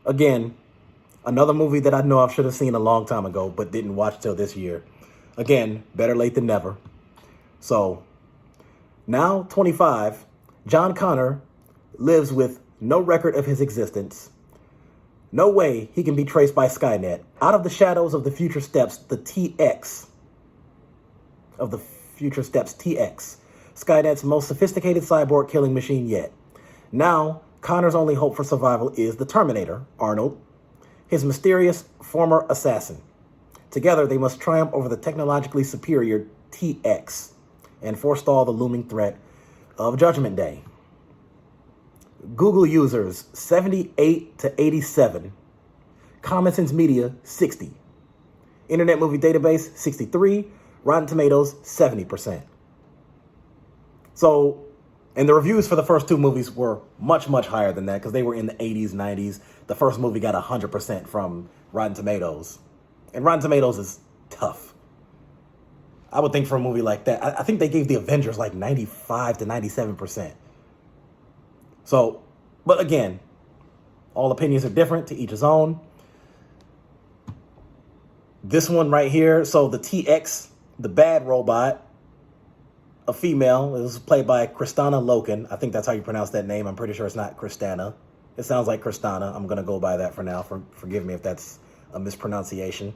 Again, another movie that I know I should have seen a long time ago, but didn't watch till this year. Again, better late than never. So, now 25, John Connor lives with no record of his existence. No way he can be traced by Skynet. Out of the shadows of the future steps, the TX. Of the future steps, TX. Skynet's most sophisticated cyborg killing machine yet. Now, Connor's only hope for survival is the Terminator, Arnold, his mysterious former assassin. Together, they must triumph over the technologically superior TX and forestall the looming threat of Judgment Day. Google users 78 to 87. Common Sense Media 60. Internet Movie Database 63. Rotten Tomatoes 70%. So, and the reviews for the first two movies were much, much higher than that because they were in the 80s, 90s. The first movie got 100% from Rotten Tomatoes. And Rotten Tomatoes is tough. I would think for a movie like that, I think they gave the Avengers like 95 to 97%. So, but again, all opinions are different, to each his own. This one right here, so the TX, the bad robot, a female, it was played by Kristana Loken. I think that's how you pronounce that name. I'm pretty sure it's not Kristana. It sounds like Kristana. I'm going to go by that for now. Forgive me if that's a mispronunciation.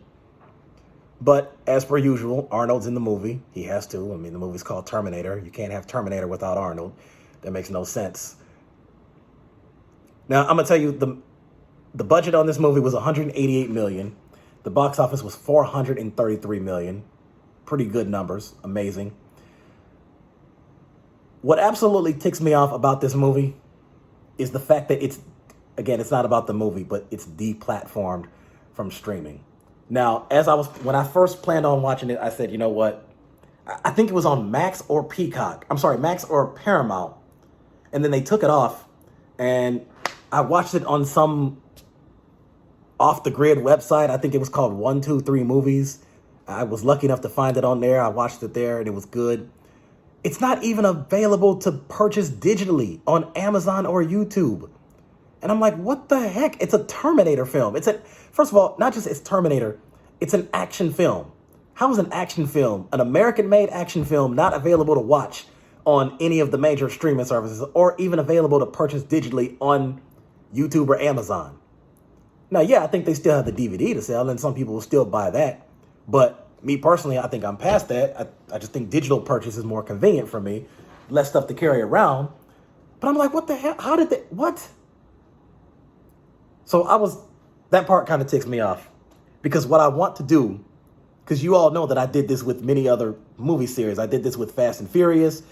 But as per usual, Arnold's in the movie. He has to. I mean, the movie's called Terminator. You can't have Terminator without Arnold. That makes no sense. Now, I'm going to tell you, the budget on this movie was $188 million. The box office was $433 million. Pretty good numbers. Amazing. What absolutely ticks me off about this movie is the fact that it's not about the movie, but it's deplatformed from streaming. Now, when I first planned on watching it, I said, you know what? I think it was on Max or Peacock. I'm sorry, Max or Paramount. And then they took it off, and I watched it on some off-the-grid website. I think it was called 123 Movies. I was lucky enough to find it on there. I watched it there, and it was good. It's not even available to purchase digitally on Amazon or YouTube. And I'm like, what the heck? It's a Terminator film. First of all, not just it's Terminator, it's an action film. How is an action film, an American-made action film, not available to watch on any of the major streaming services or even available to purchase digitally on YouTube or Amazon? Now, yeah, I think they still have the DVD to sell, and some people will still buy that. But me personally, I think I'm past that. I just think digital purchase is more convenient for me. Less stuff to carry around. But I'm like, what the hell? How did they, what? So that part kind of ticks me off. Because what I want to do, because you all know that I did this with many other movie series. I did this with Fast and Furious,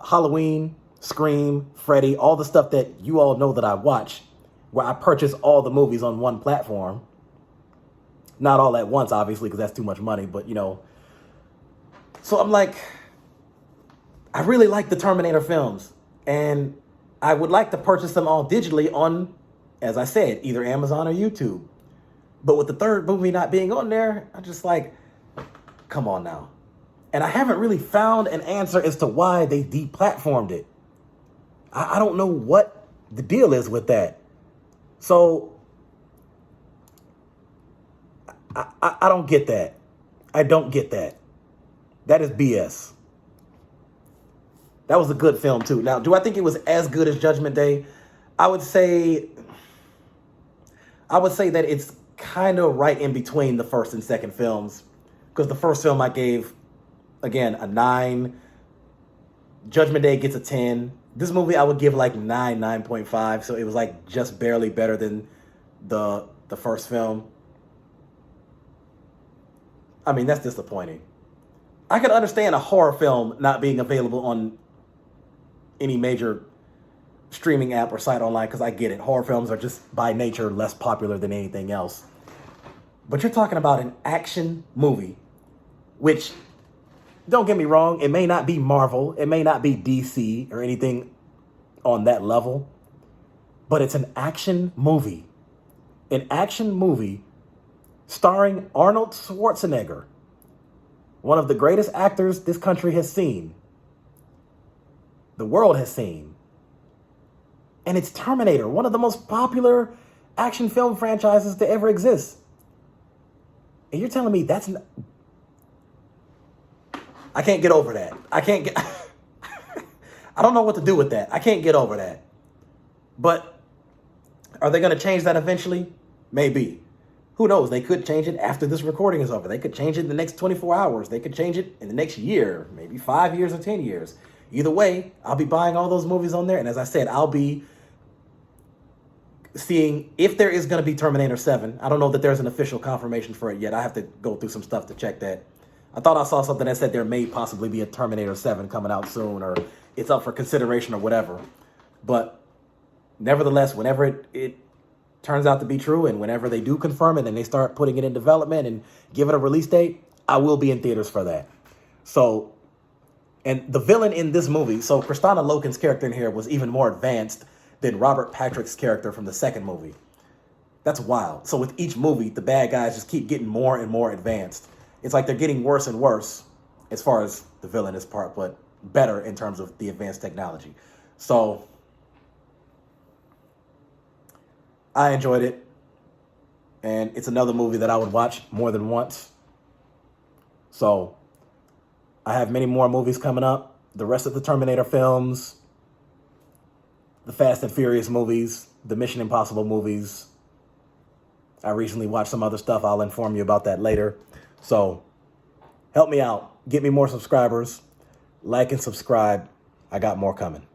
Halloween, Scream, Freddy, all the stuff that you all know that I watch, where I purchase all the movies on one platform. Not all at once, obviously, because that's too much money, but, you know. So I'm like, I really like the Terminator films, and I would like to purchase them all digitally on, as I said, either Amazon or YouTube. But with the third movie not being on there, I'm just like, come on now. And I haven't really found an answer as to why they deplatformed it. I don't know what the deal is with that. So I don't get that. I don't get that. That is BS. That was a good film too. Now, do I think it was as good as Judgment Day? I would say that it's kind of right in between the first and second films. Because the first film I gave, again, a 9. Judgment Day gets a 10. This movie I would give like 9, 9.5. So it was like just barely better than the first film. I mean, that's disappointing. I could understand a horror film not being available on any major streaming app or site online, because I get it. Horror films are just by nature less popular than anything else. But you're talking about an action movie, which, don't get me wrong, it may not be Marvel, it may not be DC or anything on that level, but it's an action movie. An action movie starring Arnold Schwarzenegger, one of the greatest actors this country has seen, the world has seen. And it's Terminator, one of the most popular action film franchises to ever exist. And you're telling me that's not... I can't get over that. I can't get... I don't know what to do with that. I can't get over that. But are they going to change that eventually? Maybe. Who knows? They could change it after this recording is over. They could change it in the next 24 hours. They could change it in the next year, maybe 5 years or 10 years. Either way, I'll be buying all those movies on there. And as I said, I'll be seeing if there is going to be Terminator 7. I don't know that there's an official confirmation for it yet. I have to go through some stuff to check that. I thought I saw something that said there may possibly be a Terminator 7 coming out soon, or it's up for consideration or whatever. But nevertheless, whenever it turns out to be true, and whenever they do confirm it and they start putting it in development and give it a release date, I will be in theaters for that. So, and the villain in this movie, so Kristanna Loken's character in here was even more advanced than Robert Patrick's character from the second movie. That's wild. So with each movie, the bad guys just keep getting more and more advanced. It's like they're getting worse and worse as far as the villainous part, but better in terms of the advanced technology. So I enjoyed it. And it's another movie that I would watch more than once. So I have many more movies coming up. The rest of the Terminator films, the Fast and Furious movies, the Mission Impossible movies. I recently watched some other stuff. I'll inform you about that later. So help me out. Get me more subscribers. Like and subscribe. I got more coming.